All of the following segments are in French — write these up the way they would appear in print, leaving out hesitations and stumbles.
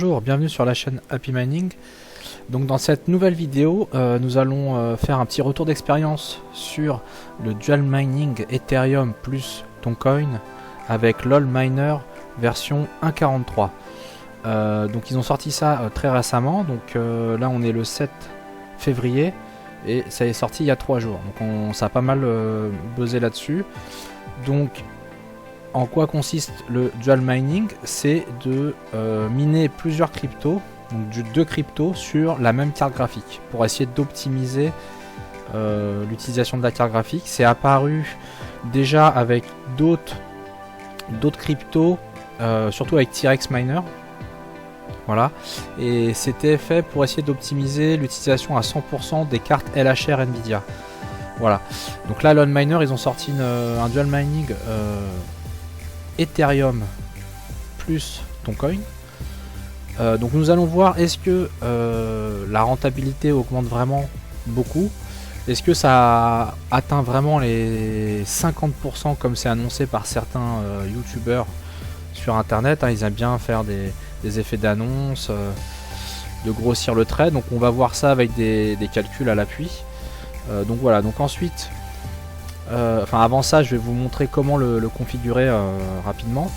Bonjour, bienvenue sur la chaîne Happy Mining. Donc dans cette nouvelle vidéo, nous allons faire un petit retour d'expérience sur le dual mining Ethereum plus Toncoin avec LOL Miner version 1.43. Donc ils ont sorti ça très récemment, donc là on est le 7 février et ça est sorti il y a 3 jours. Donc ça a pas mal buzzé là-dessus. Donc en quoi consiste le dual mining? C'est de miner plusieurs cryptos, donc 2 cryptos sur la même carte graphique pour essayer d'optimiser l'utilisation de la carte graphique. C'est apparu déjà avec d'autres cryptos, surtout avec T-Rex Miner. Voilà, et c'était fait pour essayer d'optimiser l'utilisation à 100% des cartes LHR Nvidia. Voilà, donc là LOL Miner ils ont sorti un dual mining Ethereum plus Toncoin. Donc nous allons voir est-ce que la rentabilité augmente vraiment beaucoup, est-ce que ça atteint vraiment les 50% comme c'est annoncé par certains youtubeurs sur internet, hein. Ils aiment bien faire des effets d'annonce, de grossir le trait, donc on va voir ça avec des calculs à l'appui. Donc voilà, donc ensuite avant ça je vais vous montrer comment le configurer rapidement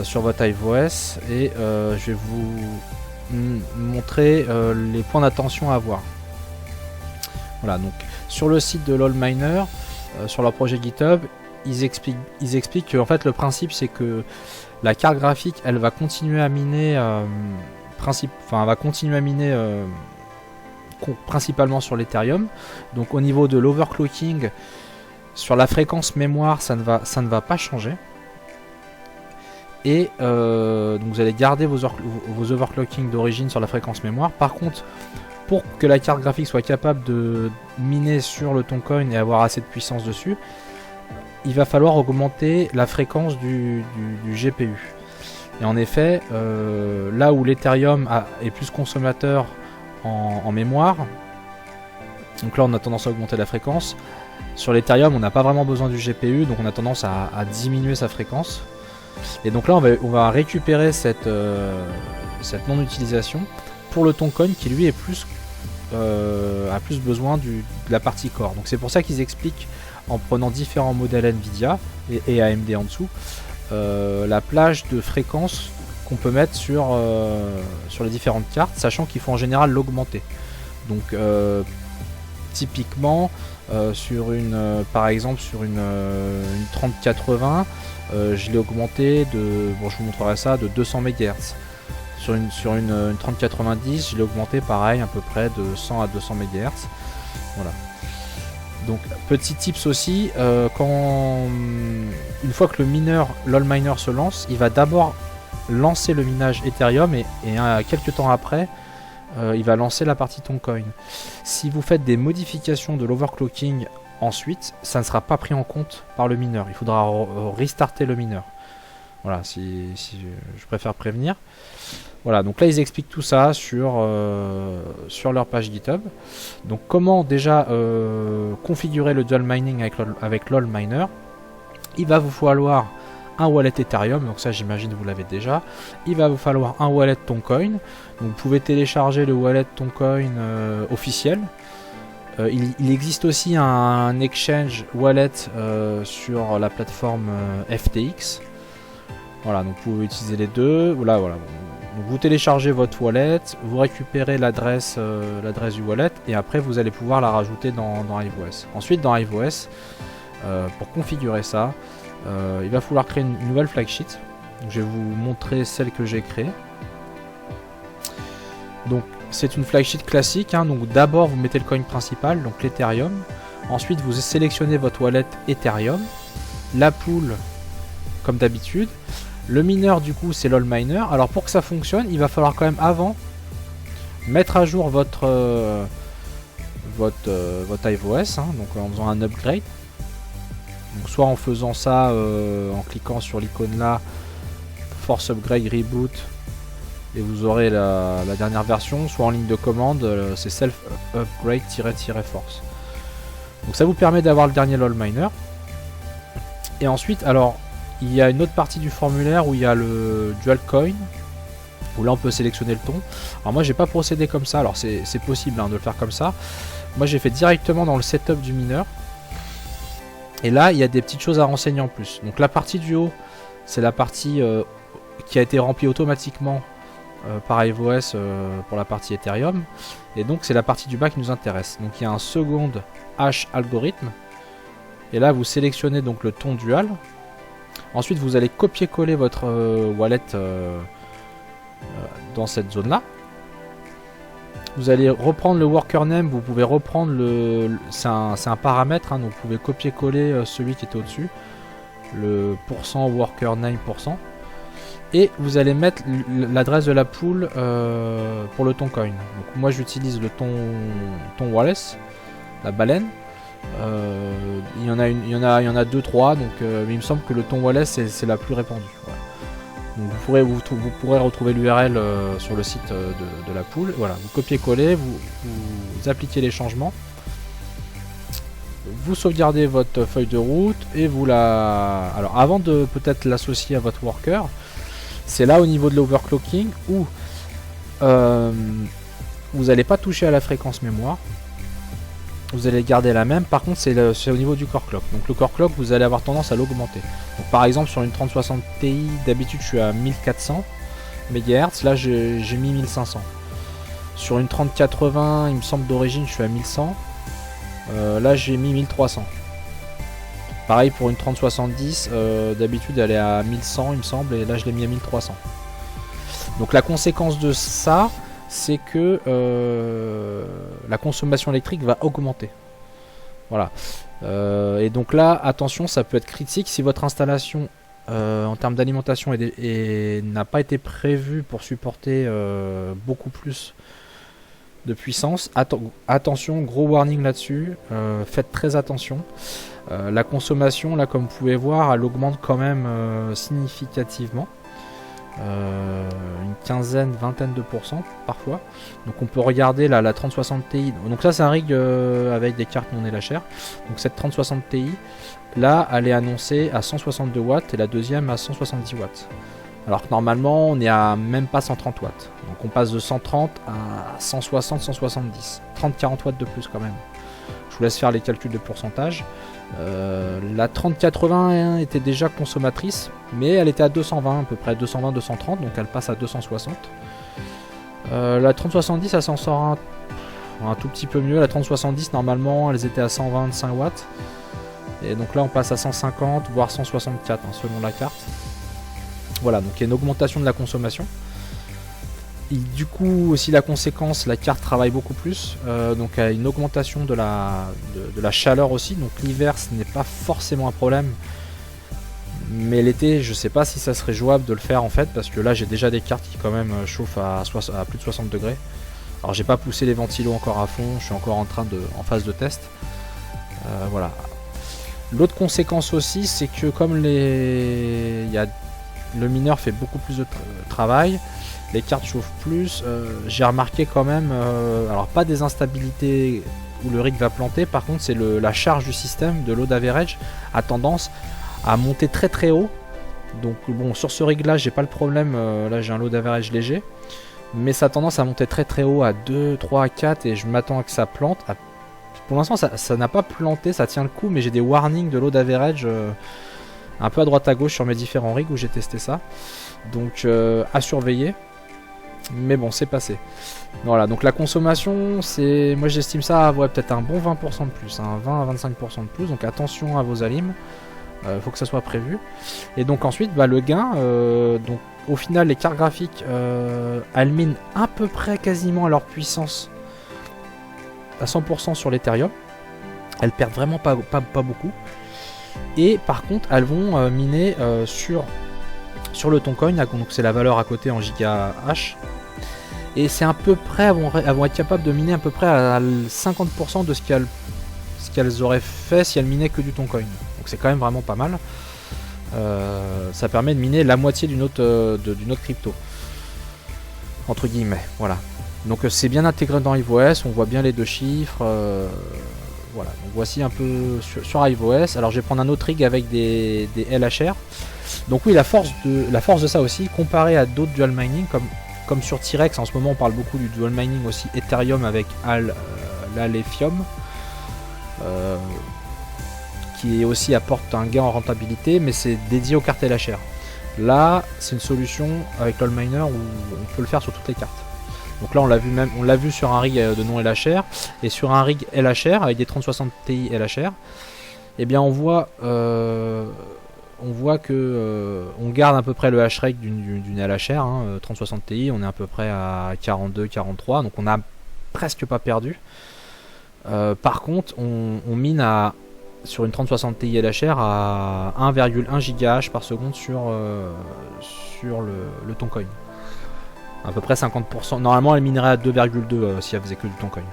sur votre iOS, et je vais vous montrer les points d'attention à avoir. Voilà, donc sur le site de LOL Miner, sur leur projet GitHub, ils expliquent que en fait le principe c'est que la carte graphique elle va continuer à miner principalement sur l'Ethereum. Donc au niveau de l'overclocking, sur la fréquence mémoire ça ne va pas changer. Et donc vous allez garder vos overclocking d'origine sur la fréquence mémoire. Par contre, pour que la carte graphique soit capable de miner sur le Toncoin et avoir assez de puissance dessus, il va falloir augmenter la fréquence du GPU. Et en effet, là où l'Ethereum est plus consommateur en mémoire, donc là on a tendance à augmenter la fréquence. Sur l'Ethereum on n'a pas vraiment besoin du GPU, donc on a tendance à diminuer sa fréquence. Et donc là on va récupérer cette non-utilisation pour le Toncoin qui lui est a plus besoin de la partie core. Donc c'est pour ça qu'ils expliquent, en prenant différents modèles Nvidia et AMD en dessous, la plage de fréquence qu'on peut mettre sur les différentes cartes, sachant qu'il faut en général l'augmenter. Donc typiquement par exemple sur une 3080, je l'ai augmenté de, bon je vous montrerai ça, de 200 MHz. Sur une 3090, je l'ai augmenté pareil à peu près de 100 à 200 MHz. Voilà. Donc petit tips aussi, une fois que le mineur LOL Miner se lance, il va d'abord lancer le minage Ethereum et quelques temps après il va lancer la partie Toncoin. Si vous faites des modifications de l'overclocking ensuite, ça ne sera pas pris en compte par le mineur. Il faudra restarter le mineur. Voilà, si je préfère prévenir. Voilà, donc là ils expliquent tout ça sur leur page GitHub. Donc comment déjà configurer le dual mining avec LOL Miner. Il va vous falloir un wallet Ethereum, donc ça j'imagine vous l'avez déjà. Il va vous falloir un wallet Toncoin. Donc vous pouvez télécharger le wallet Toncoin officiel. Il existe aussi un exchange wallet sur la plateforme FTX. Voilà, donc vous pouvez utiliser les deux. Voilà. Donc vous téléchargez votre wallet, vous récupérez l'adresse du wallet, et après vous allez pouvoir la rajouter dans iOS. Ensuite dans iOS, pour configurer ça, il va falloir créer une nouvelle flagship. Donc, je vais vous montrer celle que j'ai créée. Donc c'est une flagship classique, hein. Donc d'abord vous mettez le coin principal, donc l'Ethereum. Ensuite vous sélectionnez votre wallet Ethereum, la pool comme d'habitude. Le mineur du coup c'est LOL Miner. Alors pour que ça fonctionne, il va falloir quand même avant mettre à jour votre iOS, hein, donc en faisant un upgrade. Donc soit en faisant ça en cliquant sur l'icône là, Force Upgrade Reboot, et vous aurez la dernière version, soit en ligne de commande, c'est Self Upgrade-Force. Donc ça vous permet d'avoir le dernier LOL Miner. Et ensuite, alors il y a une autre partie du formulaire où il y a le dual coin où là on peut sélectionner le ton. Alors moi j'ai pas procédé comme ça, alors c'est possible hein, de le faire comme ça. Moi j'ai fait directement dans le setup du mineur. Et là il y a des petites choses à renseigner en plus. Donc la partie du haut, c'est la partie qui a été remplie automatiquement par iOS pour la partie Ethereum. Et donc c'est la partie du bas qui nous intéresse. Donc il y a un second hash algorithme. Et là vous sélectionnez donc le ton dual. Ensuite vous allez copier-coller votre wallet dans cette zone là. Vous allez reprendre le worker name, vous pouvez reprendre c'est un paramètre, hein, donc vous pouvez copier-coller celui qui était au-dessus, le %worker name %. Et vous allez mettre l'adresse de la pool pour le ton coin. Donc moi j'utilise le ton Wallace, la baleine. Il y en a 2-3, donc il me semble que le ton Wallace c'est la plus répandue. Voilà. Donc vous pourrez retrouver l'URL sur le site de la pool. Voilà, vous copiez-collez, vous appliquez les changements, vous sauvegardez votre feuille de route et vous la. Alors avant de peut-être l'associer à votre worker, c'est là au niveau de l'overclocking où vous n'allez pas toucher à la fréquence mémoire. Vous allez garder la même, par contre c'est au niveau du core clock. Donc le core clock vous allez avoir tendance à l'augmenter. Donc par exemple sur une 3060 Ti, d'habitude je suis à 1400 MHz, là j'ai mis 1500. Sur une 3080, il me semble d'origine je suis à 1100, là j'ai mis 1300. Pareil pour une 3070, d'habitude elle est à 1100 il me semble, et là je l'ai mis à 1300. Donc la conséquence de ça, c'est que la consommation électrique va augmenter. Voilà. Et donc là, attention, ça peut être critique si votre installation en termes d'alimentation n'a pas été prévue pour supporter beaucoup plus de puissance. Attention, gros warning là-dessus. Faites très attention. La consommation, là, comme vous pouvez voir, elle augmente quand même significativement. Une quinzaine, vingtaine de % parfois. Donc on peut regarder là, la 3060 Ti. Donc ça c'est un rig avec des cartes non LHR. Donc cette 3060 Ti, là elle est annoncée à 162 watts et la deuxième à 170 watts. Alors que normalement on est à même pas 130 watts. Donc on passe de 130 à 160, 170. 30-40 watts de plus quand même. Je vous laisse faire les calculs de pourcentage. La 3080 était déjà consommatrice, mais elle était à 220 à peu près, 220-230, donc elle passe à 260. La 3070 elle s'en sort un tout petit peu mieux. La 3070 normalement elles étaient à 125 watts, et donc là on passe à 150 voire 164 hein, selon la carte. Voilà, donc il y a une augmentation de la consommation. Et du coup aussi la conséquence, la carte travaille beaucoup plus, donc il y a une augmentation de la chaleur aussi. Donc l'hiver ce n'est pas forcément un problème, mais l'été je sais pas si ça serait jouable de le faire en fait, parce que là j'ai déjà des cartes qui quand même chauffent à plus de 60 degrés. Alors j'ai pas poussé les ventilos encore à fond, je suis encore en phase de test. Voilà. L'autre conséquence aussi, c'est que comme le mineur fait beaucoup plus de travail, les cartes chauffent plus. J'ai remarqué quand même, alors pas des instabilités où le rig va planter, par contre c'est la charge du système de load average a tendance à monter très très haut. Donc bon, sur ce rig là j'ai pas le problème, là j'ai un load average léger, mais ça a tendance à monter très très haut à 2, 3, 4 et je m'attends à que ça plante. Pour l'instant ça n'a pas planté, ça tient le coup, mais j'ai des warnings de load average un peu à droite à gauche sur mes différents rigs où j'ai testé ça. Donc à surveiller. Mais bon, c'est passé. Voilà, donc la consommation, moi j'estime ça à peut-être un bon 20% de plus, un 20 à 25% de plus, donc attention à vos alimes, faut que ça soit prévu. Et donc ensuite, le gain, donc au final les cartes graphiques, elles minent à peu près quasiment à leur puissance à 100% sur l'Ethereum, elles perdent vraiment pas beaucoup, et par contre elles vont miner sur le Toncoin, donc c'est la valeur à côté en giga H. Et c'est à peu près, elles vont être capables de miner à peu près à 50% de ce qu'elles auraient fait si elles minaient que du Toncoin. Donc c'est quand même vraiment pas mal. Ça permet de miner la moitié d'une autre crypto. Entre guillemets, voilà. Donc c'est bien intégré dans iOS, on voit bien les deux chiffres. Voilà, donc voici un peu sur iOS. Alors je vais prendre un autre rig avec des LHR. Donc oui, la force de ça aussi, comparé à d'autres dual mining comme comme sur T-Rex, en ce moment on parle beaucoup du dual mining aussi Ethereum avec l'Alephium, qui aussi apporte un gain en rentabilité, mais c'est dédié aux cartes LHR. Là, c'est une solution avec l'Allminer où on peut le faire sur toutes les cartes. Donc là, on l'a vu sur un rig de non LHR et sur un rig LHR avec des 3060 Ti LHR. Eh bien, on voit que on garde à peu près le hash rate d'une LHR, 3060 Ti, on est à peu près à 42, 43, donc on n'a presque pas perdu. Par contre, on mine sur une 3060 Ti LHR à 1,1 GH par seconde sur le Toncoin. À peu près 50%. Normalement, elle minerait à 2,2 si elle faisait que du Toncoin.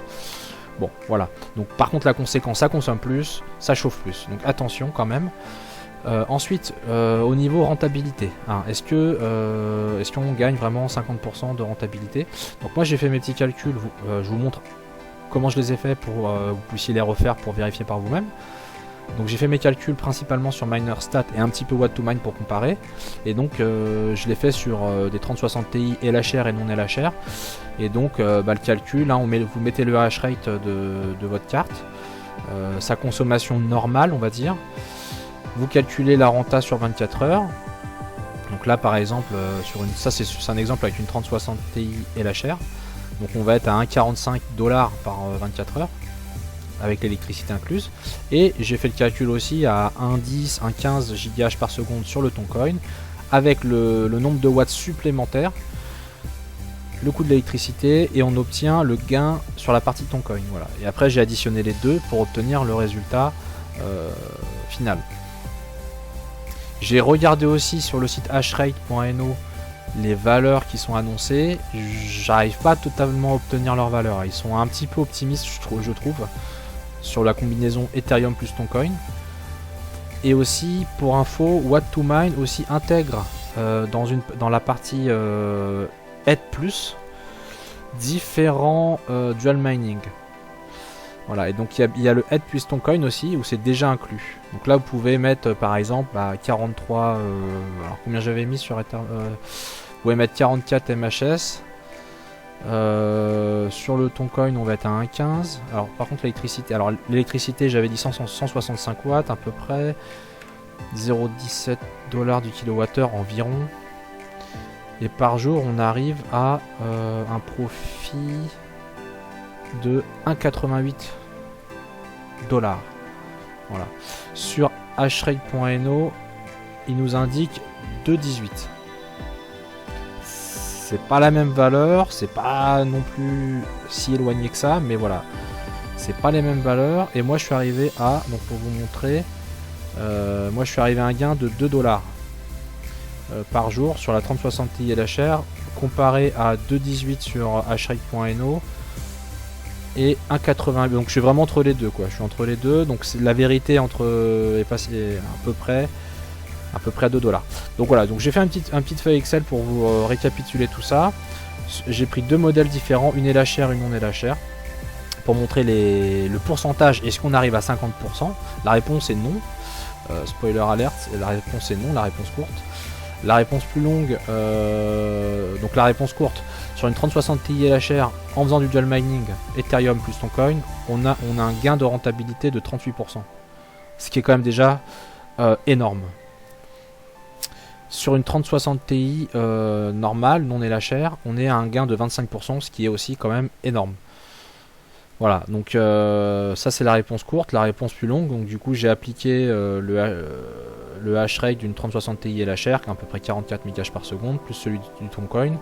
Bon, voilà. Donc, par contre, la conséquence, ça consomme plus, ça chauffe plus. Donc, attention quand même. Ensuite, au niveau rentabilité, est-ce qu'on gagne vraiment 50% de rentabilité? Donc, moi, j'ai fait mes petits calculs. Je vous montre comment je les ai faits pour que vous puissiez les refaire pour vérifier par vous-même. Donc j'ai fait mes calculs principalement sur MinerStat et un petit peu Watt2Mine pour comparer. Et donc je l'ai fait sur des 3060 Ti LHR et non LHR. Et donc le calcul, là, vous mettez le hash rate de votre carte, sa consommation normale on va dire. Vous calculez la renta sur 24 heures. Donc là par exemple, ça c'est un exemple avec une 3060 Ti LHR. Donc on va être à 1,45 $ par 24 heures. Avec l'électricité incluse, et j'ai fait le calcul aussi à 1,10, 1,15 GH par seconde sur le Toncoin, avec le nombre de watts supplémentaires, le coût de l'électricité, et on obtient le gain sur la partie Toncoin. Voilà. Et après j'ai additionné les deux pour obtenir le résultat final. J'ai regardé aussi sur le site hashrate.no les valeurs qui sont annoncées. J'arrive pas totalement à obtenir leurs valeurs, ils sont un petit peu optimistes je trouve, sur la combinaison Ethereum plus Toncoin. Et aussi pour info, Watt2Mine aussi intègre dans la partie ETH+, différents dual mining. Voilà, et donc il y a le ETH plus Toncoin aussi où c'est déjà inclus. Donc là vous pouvez mettre par exemple 43, alors combien j'avais mis sur Ethereum, vous pouvez mettre 44 MHS. Sur le Toncoin on va être à 1,15. Alors par contre l'électricité j'avais dit 165 watts à peu près, 0,17 $ du kilowattheure environ, et par jour on arrive à un profit de 1,88 $. Voilà. Sur hashrate.no il nous indique 2,18. C'est pas la même valeur, c'est pas non plus si éloigné que ça, mais voilà, c'est pas les mêmes valeurs. Et moi je suis arrivé à, donc pour vous montrer, moi je suis arrivé à un gain de 2 $ par jour sur la 3060 Ti LHR, comparé à 2,18 sur hashrate.no et 1,80. Donc je suis vraiment entre les deux, quoi. Je suis entre les deux, donc la vérité est passée à peu près 2 $. Donc voilà, donc j'ai fait un petite feuille Excel pour vous récapituler tout ça. J'ai pris deux modèles différents, une LHR, une non LHR, pour montrer le pourcentage. Est-ce qu'on arrive à 50%? La réponse est non. Spoiler alert, la réponse est non, la réponse courte. La réponse plus longue, donc la réponse courte, sur une 3060 Ti LHR, en faisant du dual mining, Ethereum plus Toncoin, on a un gain de rentabilité de 38%. Ce qui est quand même déjà énorme. Sur une 3060 Ti normale, non LHR, on est à un gain de 25%, ce qui est aussi quand même énorme. Voilà, donc ça c'est la réponse courte. La réponse plus longue, donc du coup j'ai appliqué le hash rate d'une 3060 Ti LHR, qui est à peu près 44 MHz par seconde, plus celui du Toncoin.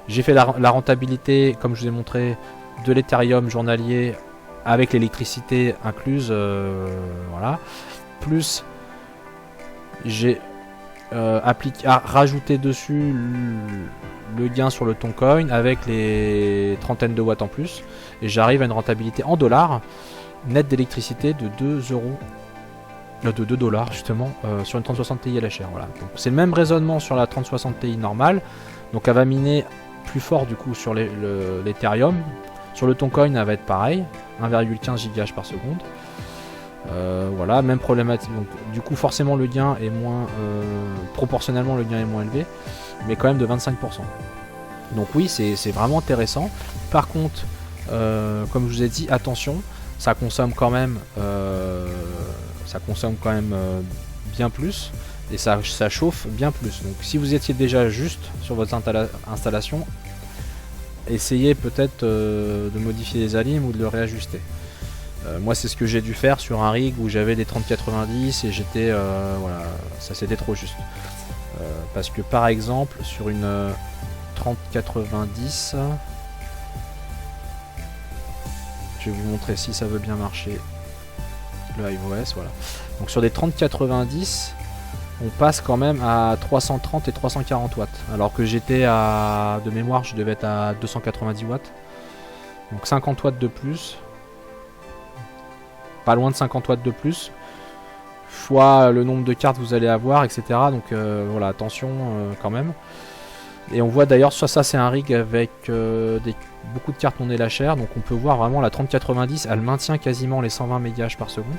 J'ai fait la rentabilité, comme je vous ai montré, de l'Ethereum journalier avec l'électricité incluse, voilà. Plus j'ai rajouté dessus le gain sur le Toncoin avec les trentaines de watts en plus, et j'arrive à une rentabilité en dollars net d'électricité de 2 $ justement, sur une 3060 Ti LHR. Voilà. Donc c'est le même raisonnement sur la 3060 Ti normale, donc elle va miner plus fort du coup sur l'Ethereum. Sur le Toncoin elle va être pareil, 1,15 GH par seconde. Voilà, même problématique. Donc du coup forcément le gain est moins proportionnellement le gain est moins élevé, mais quand même de 25%. Donc oui, c'est vraiment intéressant. Par contre, comme je vous ai dit, attention, ça consomme quand même, bien plus. Et ça chauffe bien plus. Donc si vous étiez déjà juste sur votre installation, essayez peut-être de modifier les alimes ou de le réajuster. Moi c'est ce que j'ai dû faire sur un rig où j'avais des 30-90 et j'étais voilà, ça c'était trop juste. Parce que par exemple sur une 30-90, je vais vous montrer si ça veut bien marcher le HiveOS, voilà. Donc sur des 30-90, on passe quand même à 330 et 340 watts. Alors que j'étais à, de mémoire, je devais être à 290 watts. Donc 50 watts de plus. Pas loin de 50 watts de plus. Fois le nombre de cartes que vous allez avoir, etc. Donc voilà, attention quand même. Et on voit d'ailleurs, soit ça c'est un rig avec beaucoup de cartes non LHR. Donc on peut voir vraiment la 3090, elle maintient quasiment les 120 MHz par seconde.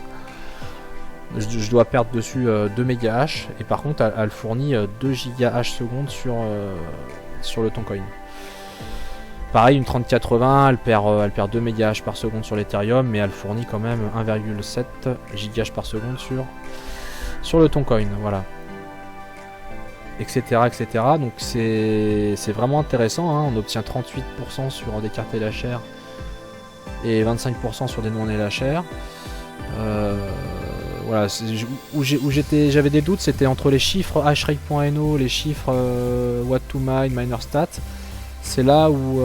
Je dois perdre dessus 2 MHz et par contre elle fournit 2 GHz secondes sur le Toncoin. Pareil, une 3080 elle perd 2 MHz par seconde sur l'Ethereum, mais elle fournit quand même 1,7 GHz par seconde sur le Toncoin, voilà, etc. etc. Donc c'est vraiment intéressant, hein. On obtient 38% sur des cartes LHR et 25% sur des non LHR. Voilà, où j'avais des doutes, c'était entre les chiffres hashrate.no, les chiffres what to mine, miner stat. C'est là où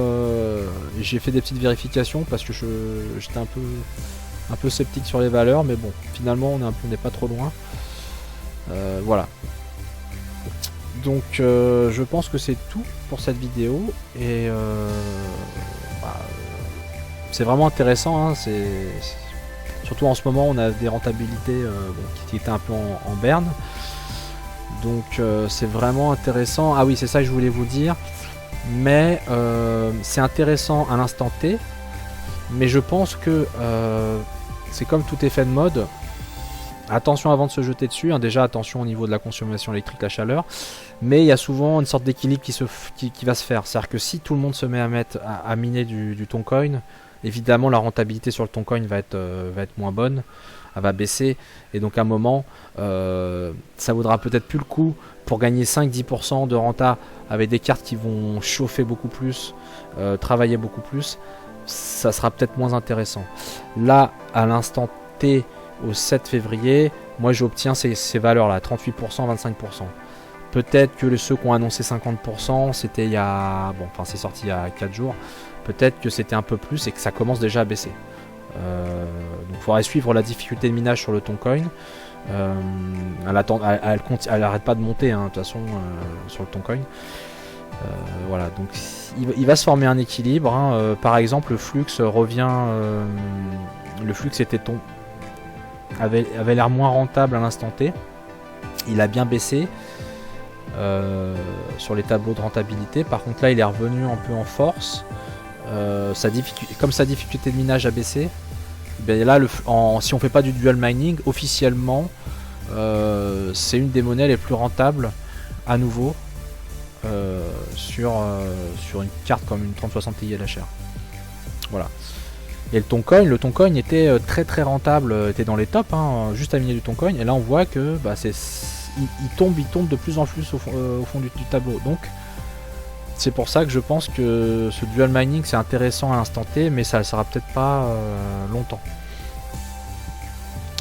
j'ai fait des petites vérifications parce que j'étais un peu sceptique sur les valeurs, mais bon, finalement on n'est pas trop loin. Voilà. Donc je pense que c'est tout pour cette vidéo et c'est vraiment intéressant, hein, surtout en ce moment on a des rentabilités qui étaient un peu en berne. Donc c'est vraiment intéressant. Ah oui, c'est ça que je voulais vous dire. Mais c'est intéressant à l'instant T. Mais je pense que c'est comme tout effet de mode. Attention avant de se jeter dessus, hein. Déjà attention au niveau de la consommation électrique, la chaleur. Mais il y a souvent une sorte d'équilibre qui va se faire. C'est-à-dire que si tout le monde se met à miner du Toncoin, évidemment la rentabilité sur le Toncoin va être moins bonne, elle va baisser, et donc à un moment ça vaudra peut-être plus le coup pour gagner 5-10% de renta avec des cartes qui vont chauffer beaucoup plus, travailler beaucoup plus, ça sera peut-être moins intéressant. Là à l'instant T, au 7 février, moi j'obtiens ces valeurs là, 38%, 25%. Peut-être que ceux qui ont annoncé 50%, c'était il y a... Bon, enfin c'est sorti il y a 4 jours. Peut-être que c'était un peu plus et que ça commence déjà à baisser. Donc il faudrait suivre la difficulté de minage sur le Toncoin. Elle arrête pas de monter, hein, de toute façon, sur le Toncoin. Voilà, donc il va se former un équilibre, hein. Par exemple, le flux revient... le flux avait l'air moins rentable à l'instant T. Il a bien baissé sur les tableaux de rentabilité. Par contre là il est revenu un peu en force. Comme sa difficulté de minage a baissé, bien là si on fait pas du dual mining officiellement, c'est une des monnaies les plus rentables à nouveau sur une carte comme une 3060 Ti LHR. Voilà. Et le Toncoin était très très rentable, était dans les tops, hein, juste à miner du Toncoin. Et là on voit que il tombe de plus en plus au fond du tableau. Donc c'est pour ça que je pense que ce dual mining c'est intéressant à l'instant T, mais ça ne sera peut-être pas longtemps.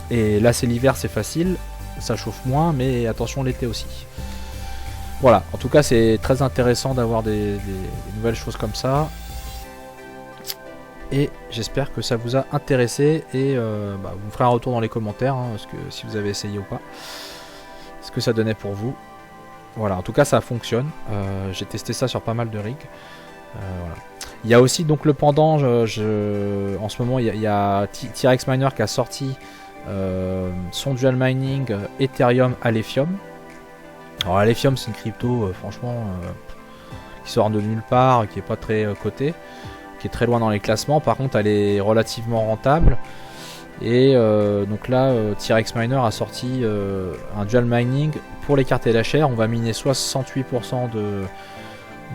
Et là c'est l'hiver, c'est facile, ça chauffe moins, mais attention l'été aussi. Voilà, en tout cas c'est très intéressant d'avoir des nouvelles choses comme ça. Et j'espère que ça vous a intéressé et vous me ferez un retour dans les commentaires, hein, parce que si vous avez essayé ou pas, ce que ça donnait pour vous. Voilà, en tout cas ça fonctionne. J'ai testé ça sur pas mal de rigs. Voilà. Il y a aussi donc le pendant, en ce moment il y a T-Rex Miner qui a sorti son dual mining Ethereum Alephium. Alors Alephium c'est une crypto franchement qui sort de nulle part, qui est pas très cotée, qui est très loin dans les classements. Par contre elle est relativement rentable. Et donc là T-Rex Miner a sorti un dual mining pour les cartes LHR. On va miner 68%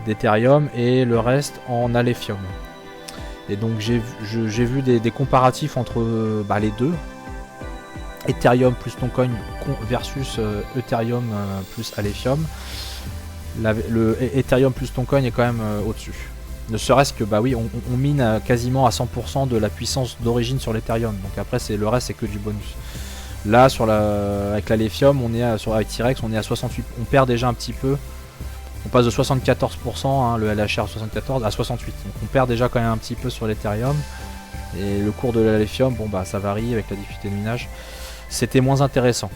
d'Ethereum et le reste en Alephium. Et donc j'ai vu des comparatifs entre les deux. Ethereum plus Toncoin versus Ethereum plus Alephium. Le Ethereum plus Toncoin est quand même au-dessus. Ne serait-ce que, bah oui, on mine quasiment à 100% de la puissance d'origine sur l'Ethereum. Donc après, le reste, c'est que du bonus. Là, avec l'Alephium, avec T-Rex, on est à 68. On perd déjà un petit peu. On passe de 74%, hein, le LHR 74 à 68. Donc on perd déjà quand même un petit peu sur l'Ethereum. Et le cours de l'Alephium, bon bah ça varie avec la difficulté de minage. C'était moins intéressant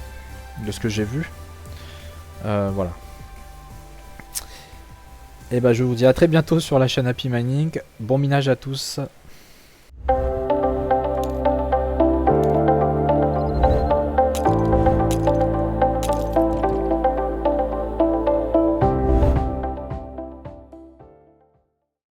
de ce que j'ai vu. Voilà. Et bah je vous dis à très bientôt sur la chaîne Happy Mining. Bon minage à tous.